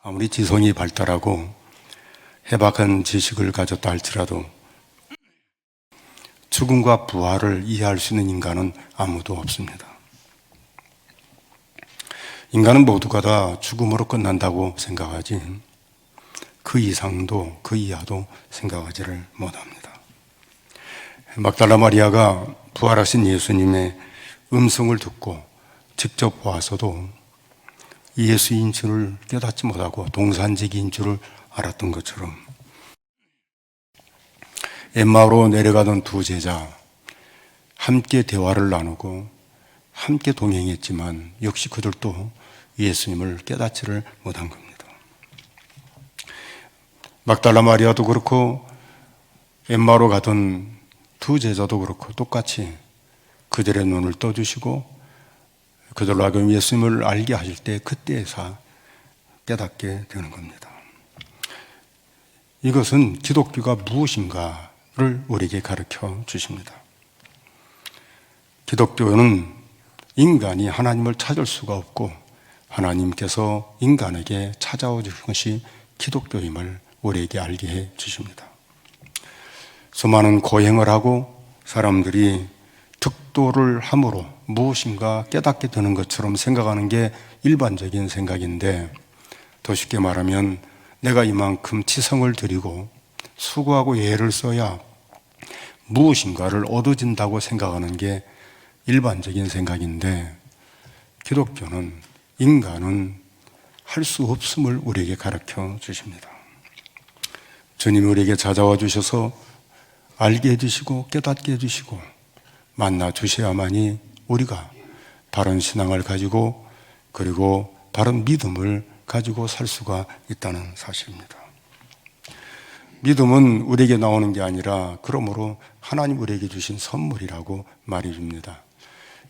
아무리 지성이 발달하고 해박한 지식을 가졌다 할지라도 죽음과 부활을 이해할 수 있는 인간은 아무도 없습니다. 인간은 모두가 다 죽음으로 끝난다고 생각하지 그 이상도 그 이하도 생각하지를 못합니다. 막달라 마리아가 부활하신 예수님의 음성을 듣고 직접 보아서도 예수인 줄을 깨닫지 못하고 동산직인 줄을 알았던 것처럼 엠마오로 내려가던 두 제자 함께 대화를 나누고 함께 동행했지만 역시 그들도 예수님을 깨닫지를 못한 겁니다. 막달라 마리아도 그렇고 엠마오로 가던 두 제자도 그렇고 똑같이 그들의 눈을 떠주시고 그들로 하여금 예수님을 알게 하실 때 그때에서 깨닫게 되는 겁니다. 이것은 기독교가 무엇인가를 우리에게 가르쳐 주십니다. 기독교는 인간이 하나님을 찾을 수가 없고 하나님께서 인간에게 찾아오 주신 것이 기독교임을 우리에게 알게 해 주십니다. 수많은 고행을 하고 사람들이 득도를 함으로 무엇인가 깨닫게 되는 것처럼 생각하는 게 일반적인 생각인데 더 쉽게 말하면 내가 이만큼 치성을 들이고 수고하고 애를 써야 무엇인가를 얻어진다고 생각하는 게 일반적인 생각인데 기독교는 인간은 할 수 없음을 우리에게 가르쳐 주십니다. 주님이 우리에게 찾아와 주셔서 알게 해주시고 깨닫게 해주시고 만나 주셔야만이 우리가 바른 신앙을 가지고 그리고 바른 믿음을 가지고 살 수가 있다는 사실입니다. 믿음은 우리에게 나오는 게 아니라 그러므로 하나님 우리에게 주신 선물이라고 말해줍니다.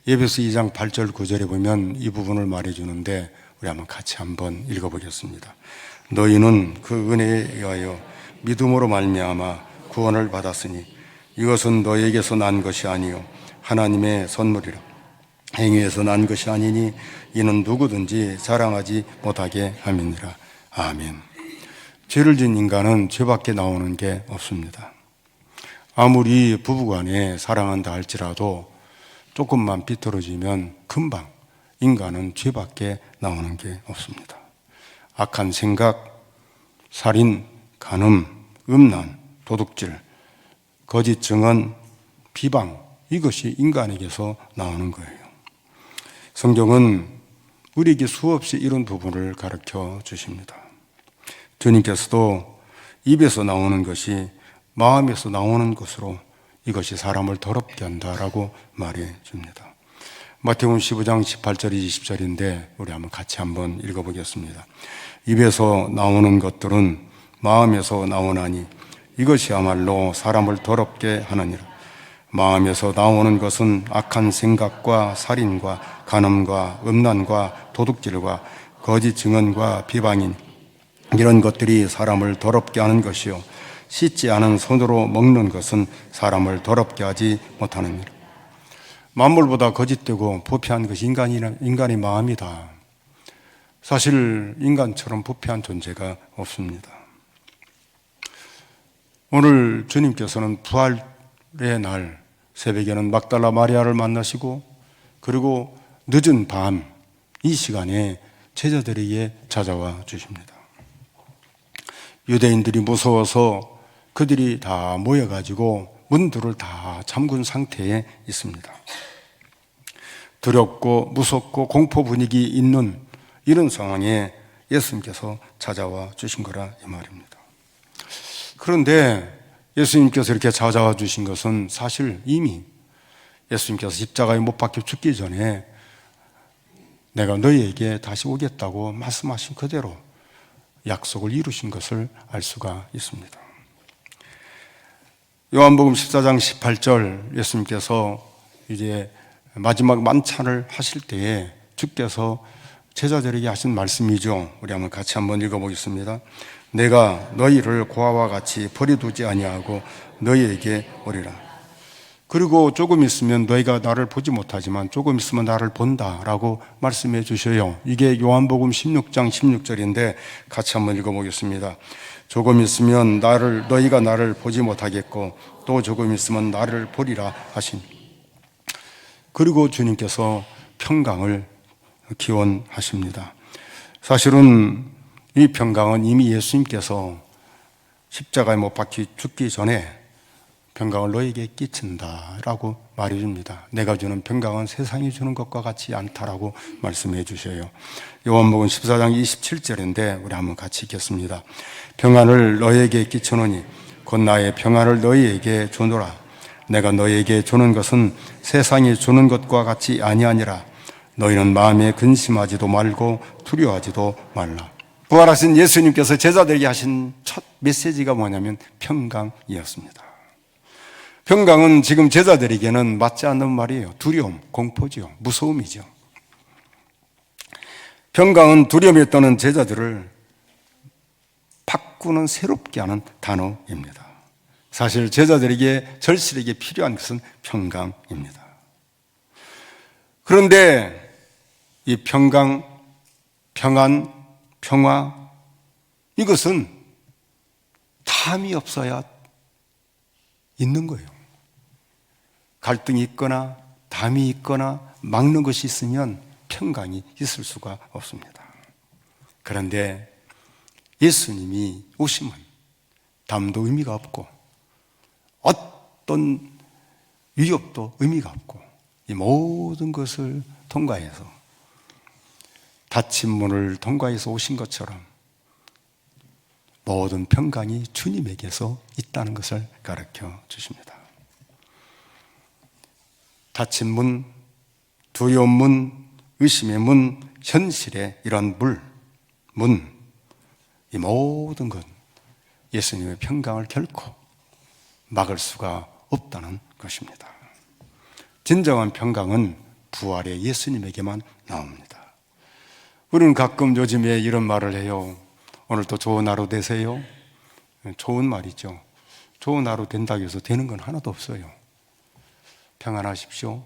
에베소 2장 8절 9절에 보면 이 부분을 말해주는데 우리 한번 같이 한번 읽어보겠습니다. 너희는 그 은혜에 의하여 믿음으로 말미암아 구원을 받았으니 이것은 너희에게서 난 것이 아니요 하나님의 선물이라. 행위에서 난 것이 아니니 이는 누구든지 자랑하지 못하게 함이니라. 아멘. 죄를 지은 인간은 죄밖에 나오는 게 없습니다. 아무리 부부간에 사랑한다 할지라도 조금만 비틀어지면 금방 인간은 죄밖에 나오는 게 없습니다. 악한 생각, 살인, 간음, 음란, 도둑질, 거짓 증언, 비방, 이것이 인간에게서 나오는 거예요. 성경은 우리에게 수없이 이런 부분을 가르쳐 주십니다. 주님께서도 입에서 나오는 것이 마음에서 나오는 것으로 이것이 사람을 더럽게 한다라고 말해 줍니다. 마태복음 15장 18절 20절인데 우리 한번 같이 한번 읽어보겠습니다. 입에서 나오는 것들은 마음에서 나오나니 이것이야말로 사람을 더럽게 하느니라. 마음에서 나오는 것은 악한 생각과 살인과 간음과 음란과 도둑질과 거짓 증언과 비방인 이런 것들이 사람을 더럽게 하는 것이요 씻지 않은 손으로 먹는 것은 사람을 더럽게 하지 못하느니라. 만물보다 거짓되고 부패한 것이 인간의 마음이다. 사실 인간처럼 부패한 존재가 없습니다. 오늘 주님께서는 부활의 날 새벽에는 막달라 마리아를 만나시고 그리고 늦은 밤 이 시간에 제자들에게 찾아와 주십니다. 유대인들이 무서워서 그들이 다 모여가지고 문들을 다 잠근 상태에 있습니다. 두렵고 무섭고 공포 분위기 있는 이런 상황에 예수님께서 찾아와 주신 거라 이 말입니다. 그런데 예수님께서 이렇게 찾아와 주신 것은 사실 이미 예수님께서 십자가에 못 박혀 죽기 전에 내가 너희에게 다시 오겠다고 말씀하신 그대로 약속을 이루신 것을 알 수가 있습니다. 요한복음 14장 18절 예수님께서 이제 마지막 만찬을 하실 때에 주께서 제자들에게 하신 말씀이죠. 우리 한번 같이 한번 읽어보겠습니다. 내가 너희를 고아와 같이 버려두지 아니하고 너희에게 오리라. 그리고 조금 있으면 너희가 나를 보지 못하지만 조금 있으면 나를 본다라고 말씀해 주셔요. 이게 요한복음 16장 16절인데 같이 한번 읽어보겠습니다. 조금 있으면 너희가 나를 보지 못하겠고 또 조금 있으면 나를 보리라 하시니. 그리고 주님께서 평강을 기원하십니다. 사실은 이 평강은 이미 예수님께서 십자가에 못 박혀 죽기 전에 평강을 너에게 끼친다라고 말해 줍니다. 내가 주는 평강은 세상이 주는 것과 같지 않다라고 말씀해 주셔요. 요한복음 14장 27절인데 우리 한번 같이 읽겠습니다. 평안을 너에게 끼쳐노니 곧 나의 평안을 너희에게 주노라. 내가 너희에게 주는 것은 세상이 주는 것과 같이 아니하니라. 너희는 마음에 근심하지도 말고 두려워하지도 말라. 부활하신 예수님께서 제자들에게 하신 첫 메시지가 뭐냐면 평강이었습니다. 평강은 지금 제자들에게는 맞지 않는 말이에요. 두려움, 공포죠. 무서움이죠. 평강은 두려움에 떠는 제자들을 바꾸는 새롭게 하는 단어입니다. 사실 제자들에게 절실하게 필요한 것은 평강입니다. 그런데 이 평강, 평안, 평화, 이것은 탐이 없어야 있는 거예요. 갈등이 있거나 담이 있거나 막는 것이 있으면 평강이 있을 수가 없습니다. 그런데 예수님이 오시면 담도 의미가 없고 어떤 위협도 의미가 없고 이 모든 것을 통과해서 닫힌 문을 통과해서 오신 것처럼 모든 평강이 주님에게서 있다는 것을 가르쳐 주십니다. 닫힌 문, 두려운 문, 의심의 문, 현실의 이런 문, 이 모든 것 예수님의 평강을 결코 막을 수가 없다는 것입니다. 진정한 평강은 부활의 예수님에게만 나옵니다. 우리는 가끔 요즘에 이런 말을 해요. 오늘도 좋은 하루 되세요. 좋은 말이죠. 좋은 하루 된다고 해서 되는 건 하나도 없어요. 평안하십시오.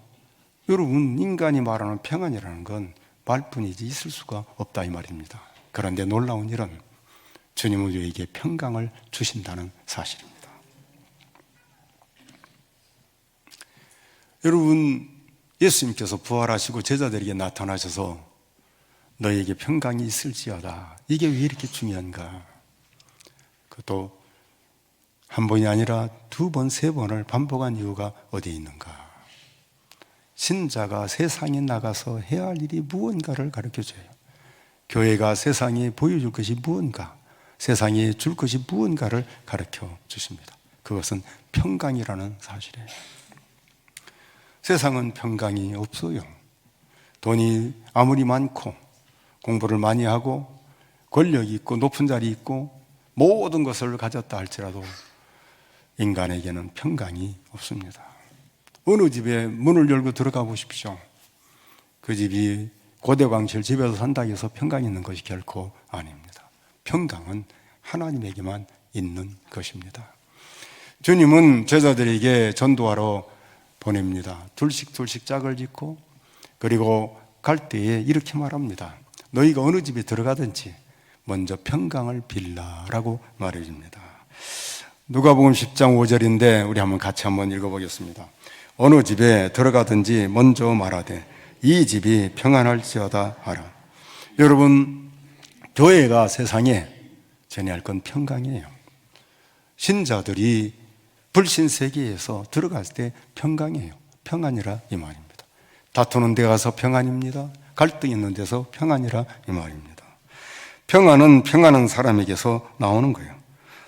여러분, 인간이 말하는 평안이라는 건 말뿐이지 있을 수가 없다 이 말입니다. 그런데 놀라운 일은 주님은 우리에게 평강을 주신다는 사실입니다. 여러분, 예수님께서 부활하시고 제자들에게 나타나셔서 너희에게 평강이 있을지어다. 이게 왜 이렇게 중요한가? 그것도 한 번이 아니라 두 번, 세 번을 반복한 이유가 어디에 있는가? 신자가 세상에 나가서 해야 할 일이 무언가를 가르쳐줘요. 교회가 세상에 보여줄 것이 무언가, 세상에 줄 것이 무언가를 가르쳐 주십니다. 그것은 평강이라는 사실이에요. 세상은 평강이 없어요. 돈이 아무리 많고 공부를 많이 하고 권력이 있고 높은 자리 있고 모든 것을 가졌다 할지라도 인간에게는 평강이 없습니다. 어느 집에 문을 열고 들어가 보십시오. 그 집이 고대광실 집에서 산다고 해서 평강이 있는 것이 결코 아닙니다. 평강은 하나님에게만 있는 것입니다. 주님은 제자들에게 전도하러 보냅니다. 둘씩 짝을 짓고 그리고 갈 때에 이렇게 말합니다. 너희가 어느 집에 들어가든지 먼저 평강을 빌라라고 말해줍니다. 누가복음 10장 5절인데 우리 같이 한번 읽어보겠습니다. 어느 집에 들어가든지 먼저 말하되 이 집이 평안할지어다 하라. 여러분, 교회가 세상에 전해할 건 평강이에요. 신자들이 불신 세계에서 들어갈 때 평강이에요. 평안이라 이 말입니다. 다투는 데 가서 평안입니다. 갈등 있는 데서 평안이라 이 말입니다. 평안은 평안한 사람에게서 나오는 거예요.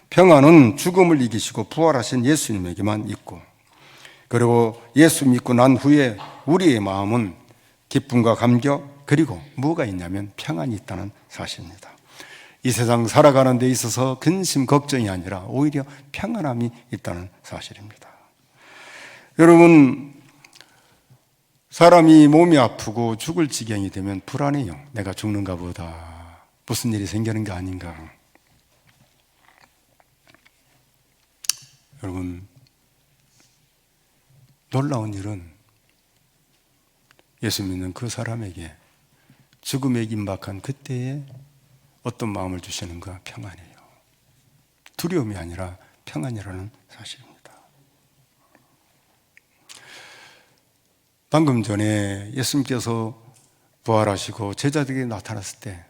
평안은 죽음을 이기시고 부활하신 예수님에게만 있고, 그리고 예수 믿고 난 후에 우리의 마음은 기쁨과 감격, 그리고 뭐가 있냐면 평안이 있다는 사실입니다. 이 세상 살아가는 데 있어서 근심, 걱정이 아니라 오히려 평안함이 있다는 사실입니다. 여러분, 사람이 몸이 아프고 죽을 지경이 되면 불안해요. 내가 죽는가 보다. 무슨 일이 생기는 게 아닌가. 여러분, 놀라운 일은 예수 믿는 그 사람에게 죽음에 임박한 그때에 어떤 마음을 주시는가? 평안이에요. 두려움이 아니라 평안이라는 사실입니다. 방금 전에 예수님께서 부활하시고 제자들에게 나타났을 때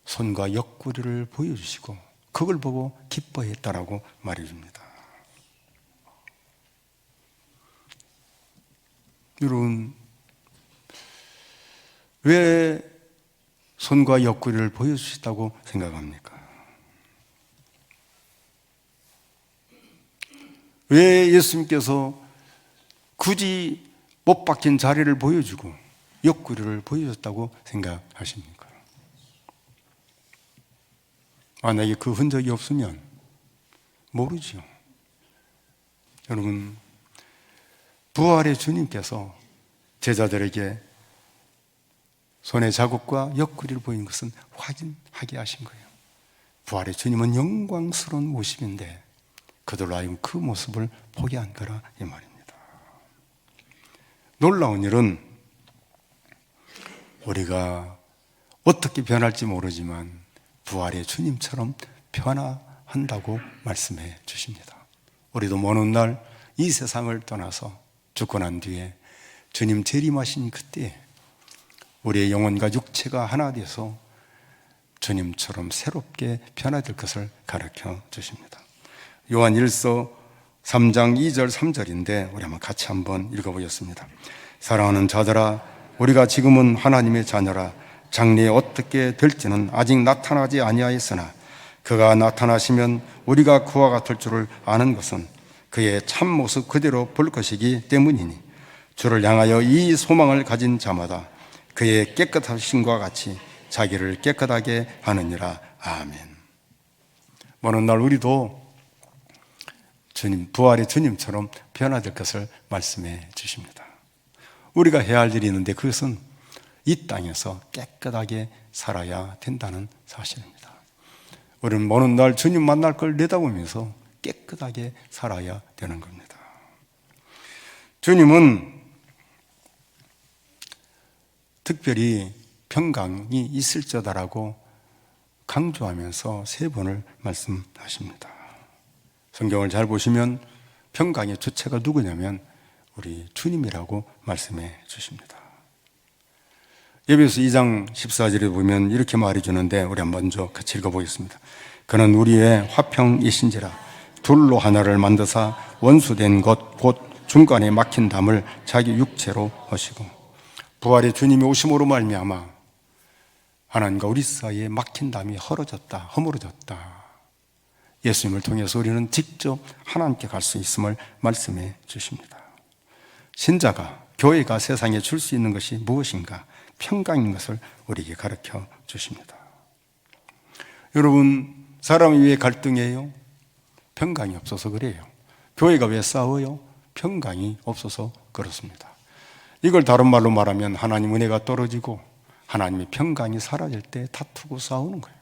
손과 옆구리를 보여주시고 그걸 보고 기뻐했다라고 말해줍니다. 여러분, 왜 손과 옆구리를 보여주셨다고 생각합니까? 왜 예수님께서 굳이 못 박힌 자리를 보여주고 옆구리를 보여줬다고 생각하십니까? 만약에 그 흔적이 없으면 모르죠. 여러분, 부활의 주님께서 제자들에게 손의 자국과 옆구리를 보인 것은 확인하게 하신 거예요. 부활의 주님은 영광스러운 모습인데 그들로 하여금 그 모습을 보게 한 거라 이 말입니다. 놀라운 일은 우리가 어떻게 변할지 모르지만 부활의 주님처럼 변화한다고 말씀해 주십니다. 우리도 먼 훗날 이 세상을 떠나서 죽고 난 뒤에 주님 재림하신 그때 우리의 영혼과 육체가 하나 돼서 주님처럼 새롭게 변화될 것을 가르쳐 주십니다. 요한 1서 3장 2절 3절인데 우리 같이 한번 읽어보겠습니다. 사랑하는 자들아, 우리가 지금은 하나님의 자녀라. 장래에 어떻게 될지는 아직 나타나지 아니하였으나 그가 나타나시면 우리가 그와 같을 줄을 아는 것은 그의 참모습 그대로 볼 것이기 때문이니 주를 향하여 이 소망을 가진 자마다 그의 깨끗하심과 같이 자기를 깨끗하게 하느니라. 아멘. 먼 훗날 우리도 주님, 부활의 주님처럼 변화될 것을 말씀해 주십니다. 우리가 해야 할 일이 있는데 그것은 이 땅에서 깨끗하게 살아야 된다는 사실입니다. 우리는 먼 훗날 주님 만날 걸 내다보면서 깨끗하게 살아야 되는 겁니다. 주님은 특별히 평강이 있을저다라고 강조하면서 3번을 말씀하십니다. 성경을 잘 보시면 평강의 주체가 누구냐면 우리 주님이라고 말씀해 주십니다. 에베소 2장 14절에 보면 이렇게 말해 주는데 우리 한번 먼저 같이 읽어보겠습니다. 그는 우리의 화평이신지라 둘로 하나를 만드사 원수된 것 곧 중간에 막힌 담을 자기 육체로 하시고 부활의 주님이 오심으로 말미암아 하나님과 우리 사이에 막힌 담이 허물어졌다. 예수님을 통해서 우리는 직접 하나님께 갈 수 있음을 말씀해 주십니다. 신자가, 교회가 세상에 줄 수 있는 것이 무엇인가? 평강인 것을 우리에게 가르쳐 주십니다. 여러분, 사람이 왜 갈등해요? 평강이 없어서 그래요. 교회가 왜 싸워요? 평강이 없어서 그렇습니다. 이걸 다른 말로 말하면 하나님 은혜가 떨어지고 하나님의 평강이 사라질 때 다투고 싸우는 거예요.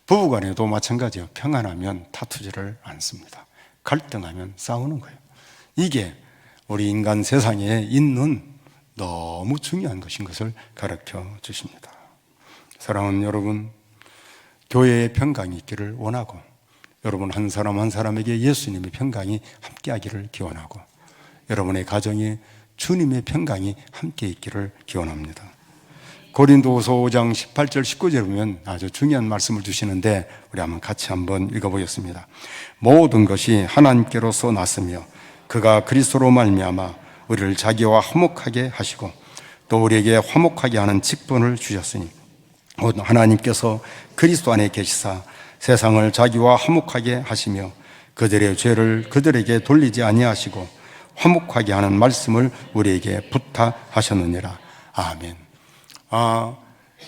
부부간에도 마찬가지예요. 평안하면 다투지를 않습니다. 갈등하면 싸우는 거예요. 이게 우리 인간 세상에 있는 너무 중요한 것인 것을 가르쳐 주십니다. 사랑하는 여러분, 교회에 평강이 있기를 원하고 여러분 한 사람 한 사람에게 예수님의 평강이 함께하기를 기원하고 여러분의 가정에 주님의 평강이 함께 있기를 기원합니다. 고린도후서 5장 18절 19절에 보면 아주 중요한 말씀을 주시는데 우리 같이 한번 읽어보겠습니다. 모든 것이 하나님께로서 났으며 그가 그리스도로 말미암아 우리를 자기와 화목하게 하시고 또 우리에게 화목하게 하는 직분을 주셨으니 하나님께서 그리스도 안에 계시사 세상을 자기와 화목하게 하시며 그들의 죄를 그들에게 돌리지 아니하시고 화목하게 하는 말씀을 우리에게 부탁하셨느니라. 아멘.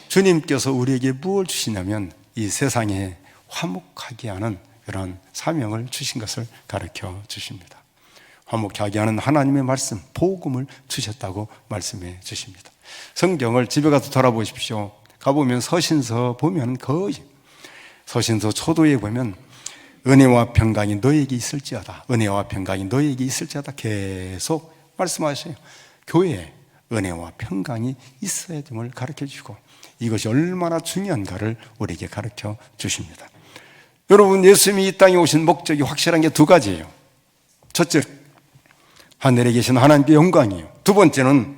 주님께서 우리에게 무엇을 주시냐면 이 세상에 화목하게 하는 이런 사명을 주신 것을 가르쳐 주십니다. 화목케 하게 하는 하나님의 말씀, 복음을 주셨다고 말씀해 주십니다. 성경을 집에 가서 돌아보십시오. 가보면 서신서 보면 거의 서신서 초도에 보면 은혜와 평강이 너에게 있을지어다, 은혜와 평강이 너에게 있을지어다 계속 말씀하셔요. 교회에 은혜와 평강이 있어야 됨을 가르쳐 주시고 이것이 얼마나 중요한가를 우리에게 가르쳐 주십니다. 여러분, 예수님이 이 땅에 오신 목적이 확실한 게 두 가지예요. 첫째, 하늘에 계신 하나님께 영광이에요. 두 번째는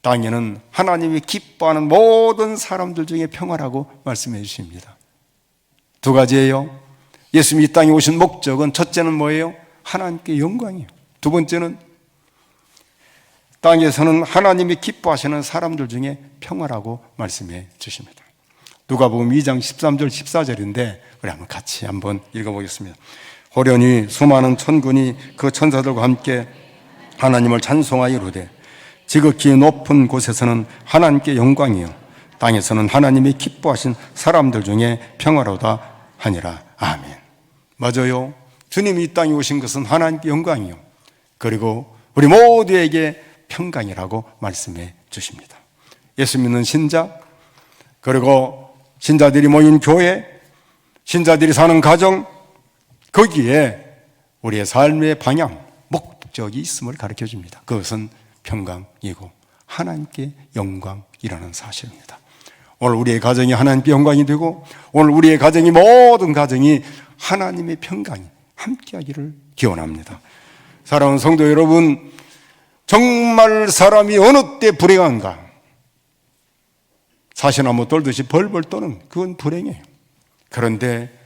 땅에는 하나님이 기뻐하는 모든 사람들 중에 평화라고 말씀해 주십니다. 두 가지예요. 예수님이 이 땅에 오신 목적은 첫째는 뭐예요? 하나님께 영광이에요. 두 번째는 땅에서는 하나님이 기뻐하시는 사람들 중에 평화라고 말씀해 주십니다. 누가복음 2장 13절 14절인데 우리 같이 한번 읽어보겠습니다. 호련히 수많은 천군이 그 천사들과 함께 하나님을 찬송하여 이르되 지극히 높은 곳에서는 하나님께 영광이요 땅에서는 하나님이 기뻐하신 사람들 중에 평화로다 하니라. 아멘. 맞아요. 주님이 이 땅에 오신 것은 하나님께 영광이요 그리고 우리 모두에게 평강이라고 말씀해 주십니다. 예수 믿는 신자, 그리고 신자들이 모인 교회, 신자들이 사는 가정, 거기에 우리의 삶의 방향, 목적이 있음을 가르쳐 줍니다. 그것은 평강이고 하나님께 영광이라는 사실입니다. 오늘 우리의 가정이 하나님께 영광이 되고 오늘 우리의 가정이 모든 가정이 하나님의 평강이 함께하기를 기원합니다. 사랑하는 성도 여러분, 정말 사람이 어느 때 불행한가? 사시나무 돌듯이 벌벌 떠는 그건 불행이에요. 그런데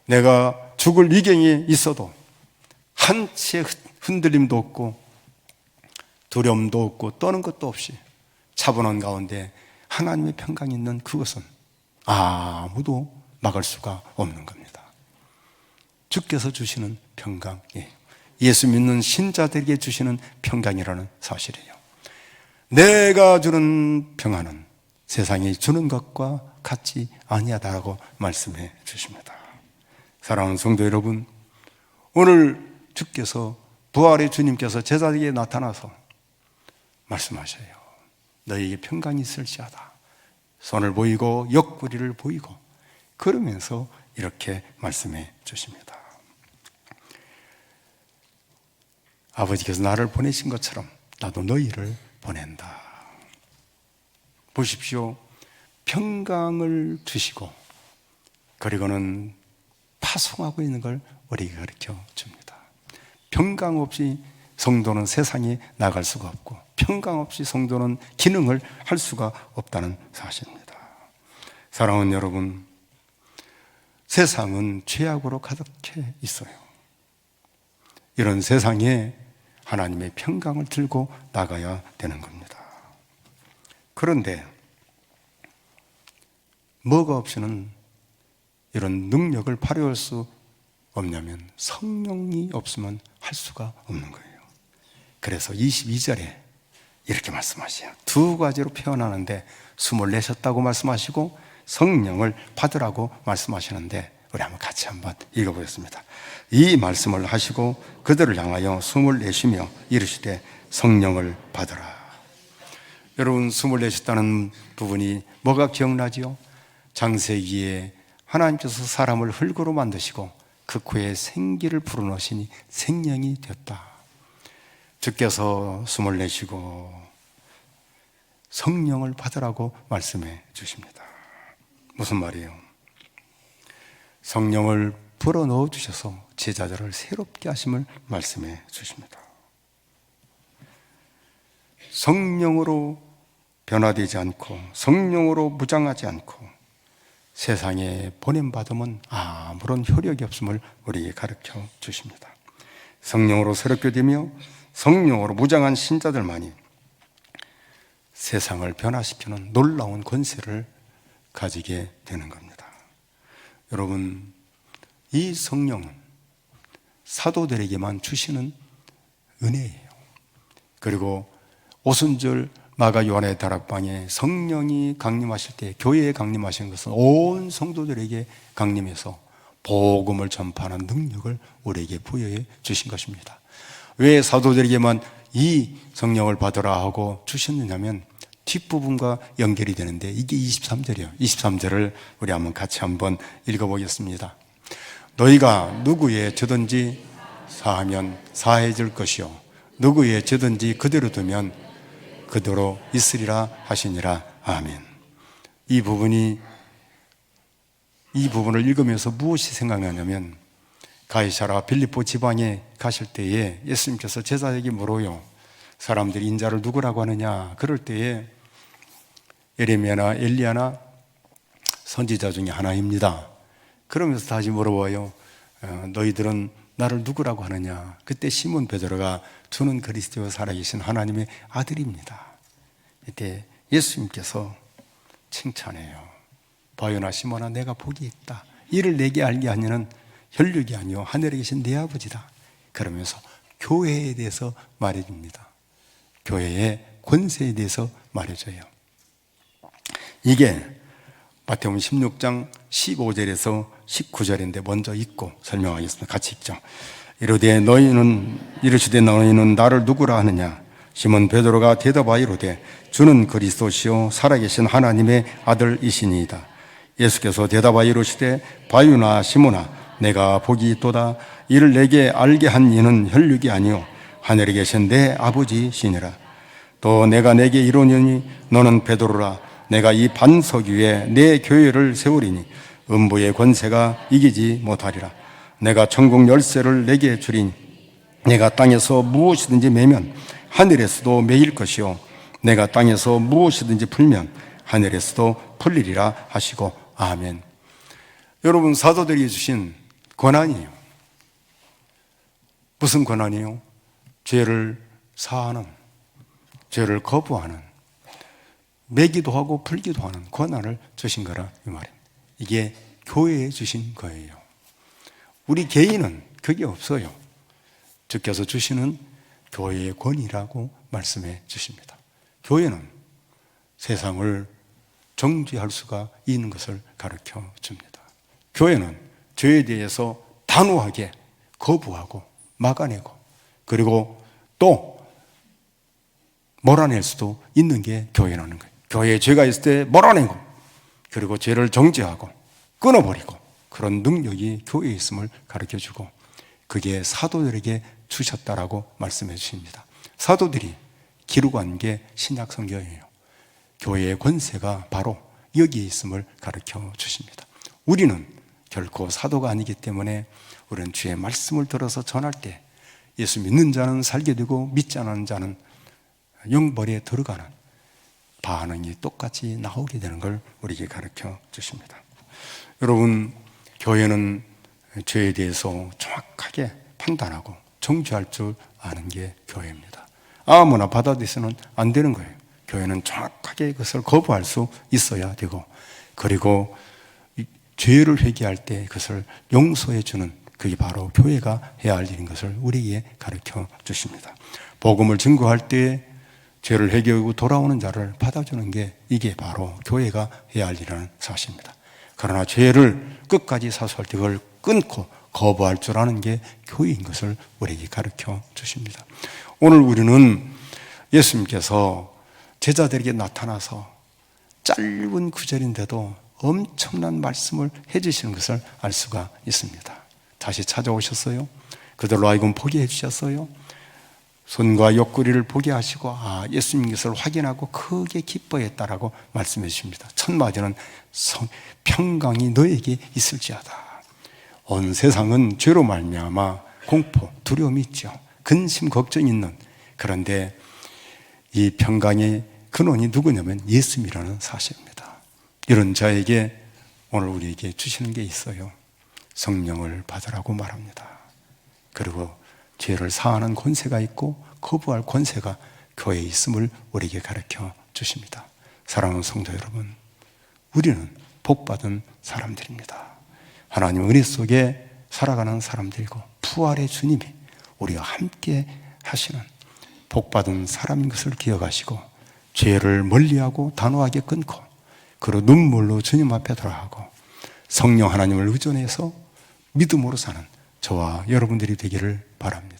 내가 죽을 위경이 있어도 한치의 흔들림도 없고 두려움도 없고 떠는 것도 없이 차분한 가운데 하나님의 평강이 있는 그것은 아무도 막을 수가 없는 겁니다. 주께서 주시는 평강이에요. 예수 믿는 신자들에게 주시는 평강이라는 사실이에요. 내가 주는 평안은 세상이 주는 것과 같지 아니하다라고 말씀해 주십니다. 사랑하는 성도 여러분, 오늘 주께서 부활의 주님께서 제자에게 나타나서 말씀하셔요. 너희에게 평강이 있을지어다. 손을 보이고 옆구리를 보이고 그러면서 이렇게 말씀해 주십니다. 아버지께서 나를 보내신 것처럼 나도 너희를 보낸다. 보십시오. 평강을 주시고 그리고는 파송하고 있는 걸 우리에게 가르쳐 줍니다. 평강 없이 성도는 세상에 나갈 수가 없고 평강 없이 성도는 기능을 할 수가 없다는 사실입니다. 사랑하는 여러분, 세상은 죄악으로 가득해 있어요. 이런 세상에 하나님의 평강을 들고 나가야 되는 겁니다. 그런데 뭐가 없이는 이런 능력을 발휘할 수 없냐면 성령이 없으면 할 수가 없는 거예요. 그래서 22절에 이렇게 말씀하세요. 두 가지로 표현하는데 숨을 내셨다고 말씀하시고 성령을 받으라고 말씀하시는데 우리 같이 한번 읽어보겠습니다. 이 말씀을 하시고 그들을 향하여 숨을 내쉬며 이르시되 성령을 받으라. 여러분, 숨을 내셨다는 부분이 뭐가 기억나지요? 창세기에 하나님께서 사람을 흙으로 만드시고 그 코에 생기를 불어넣으시니 생명이 되었다. 주께서 숨을 내쉬고 성령을 받으라고 말씀해 주십니다. 무슨 말이에요? 성령을 불어넣어 주셔서 제자들을 새롭게 하심을 말씀해 주십니다. 성령으로 변화되지 않고 성령으로 무장하지 않고 세상에 보냄받음은 아무런 효력이 없음을 우리에게 가르쳐 주십니다. 성령으로 새롭게 되며 성령으로 무장한 신자들만이 세상을 변화시키는 놀라운 권세를 가지게 되는 겁니다. 여러분, 이 성령은 사도들에게만 주시는 은혜예요. 그리고 오순절 마가 요한의 다락방에 성령이 강림하실 때 교회에 강림하신 것은 온 성도들에게 강림해서 복음을 전파하는 능력을 우리에게 부여해 주신 것입니다. 왜 사도들에게만 이 성령을 받으라 하고 주셨느냐면 뒷부분과 연결이 되는데 이게 23절이에요. 23절을 우리 같이 한번 읽어보겠습니다. 너희가 누구의 죄든지 사하면 사해질 것이요 누구의 죄든지 그대로 두면 그대로 있으리라 하시니라. 아멘. 이 부분을 읽으면서 무엇이 생각나냐면 가이사라 빌립보 지방에 가실 때에 예수님께서 제자에게 물어요. 사람들이 인자를 누구라고 하느냐? 그럴 때에 예레미야나 엘리야나 선지자 중에 하나입니다. 그러면서 다시 물어봐요. 너희들은 나를 누구라고 하느냐? 그때 시몬 베드로가 주는 그리스도 살아계신 하나님의 아들입니다. 이때 예수님께서 칭찬해요. 바요나 시몬아, 내가 복이 있다. 이를 내게 알게 하냐는 혈육이 아니요 하늘에 계신 내 아버지다. 그러면서 교회에 대해서 말해줍니다. 교회의 권세에 대해서 말해줘요. 이게 마태복음 16장 15절에서 19절인데 먼저 읽고 설명하겠습니다. 같이 읽죠. 이르시되 너희는 나를 누구라 하느냐? 시몬 베드로가 대답하여 이르되 주는 그리스도시요 살아계신 하나님의 아들이시니이다. 예수께서 대답하여 이르시되 바요나 시몬아, 내가 복이 있도다. 이를 내게 알게 한 이는 혈육이 아니요 하늘에 계신 내 아버지시니라. 또 내가 내게 이르노니 너는 베드로라. 내가 이 반석 위에 내 교회를 세우리니 음부의 권세가 이기지 못하리라. 내가 천국 열쇠를 내게 주리니 내가 땅에서 무엇이든지 매면 하늘에서도 매일 것이요 내가 땅에서 무엇이든지 풀면 하늘에서도 풀리리라 하시고. 아멘. 여러분, 사도들이 주신 권한이에요. 무슨 권한이에요? 죄를 사하는, 죄를 거부하는, 매기도 하고 풀기도 하는 권한을 주신 거라 이 말입니다. 이게 교회에 주신 거예요. 우리 개인은 그게 없어요. 주께서 주시는 교회의 권위라고 말씀해 주십니다. 교회는 세상을 정죄할 수가 있는 것을 가르쳐 줍니다. 교회는 죄에 대해서 단호하게 거부하고 막아내고 그리고 또 몰아낼 수도 있는 게 교회라는 거예요. 교회에 죄가 있을 때 몰아내고 그리고 죄를 정죄하고 끊어버리고 그런 능력이 교회에 있음을 가르쳐주고 그게 사도들에게 주셨다라고 말씀해 주십니다. 사도들이 기록한 게 신약 성경이에요. 교회의 권세가 바로 여기에 있음을 가르쳐 주십니다. 우리는 결코 사도가 아니기 때문에 우리는 주의 말씀을 들어서 전할 때 예수 믿는 자는 살게 되고 믿지 않는 자는 영벌에 들어가는 반응이 똑같이 나오게 되는 걸 우리에게 가르쳐 주십니다. 여러분, 교회는 죄에 대해서 정확하게 판단하고 정죄할 줄 아는 게 교회입니다. 아무나 받아들여서는 안 되는 거예요. 교회는 정확하게 그것을 거부할 수 있어야 되고 그리고 죄를 회개할 때 그것을 용서해 주는 그게 바로 교회가 해야 할 일인 것을 우리에게 가르쳐 주십니다. 복음을 증거할 때 죄를 회개하고 돌아오는 자를 받아주는 게 이게 바로 교회가 해야 할 일이라는 사실입니다. 그러나 죄를 끝까지 사수할 때 그걸 끊고 거부할 줄 아는 게 교회인 것을 우리에게 가르쳐 주십니다. 오늘 우리는 예수님께서 제자들에게 나타나서 짧은 구절인데도 엄청난 말씀을 해주시는 것을 알 수가 있습니다. 다시 찾아오셨어요. 그들로 하여금 포기해 주셨어요. 손과 옆구리를 보게 하시고 예수님 것을 확인하고 크게 기뻐했다라고 말씀해 주십니다. 첫 마디는 평강이 너에게 있을지어다. 온 세상은 죄로 말미암아 공포, 두려움이 있죠. 근심, 걱정이 있는. 그런데 이 평강의 근원이 누구냐면 예수님이라는 사실입니다. 이런 자에게 오늘 우리에게 주시는 게 있어요. 성령을 받으라고 말합니다. 그리고 죄를 사하는 권세가 있고 거부할 권세가 교회에 있음을 우리에게 가르쳐 주십니다. 사랑하는 성도 여러분, 우리는 복받은 사람들입니다. 하나님 은혜 속에 살아가는 사람들이고 부활의 주님이 우리와 함께 하시는 복받은 사람인 것을 기억하시고 죄를 멀리하고 단호하게 끊고 그리고 눈물로 주님 앞에 돌아가고 성령 하나님을 의존해서 믿음으로 사는 저와 여러분들이 되기를 바랍니다.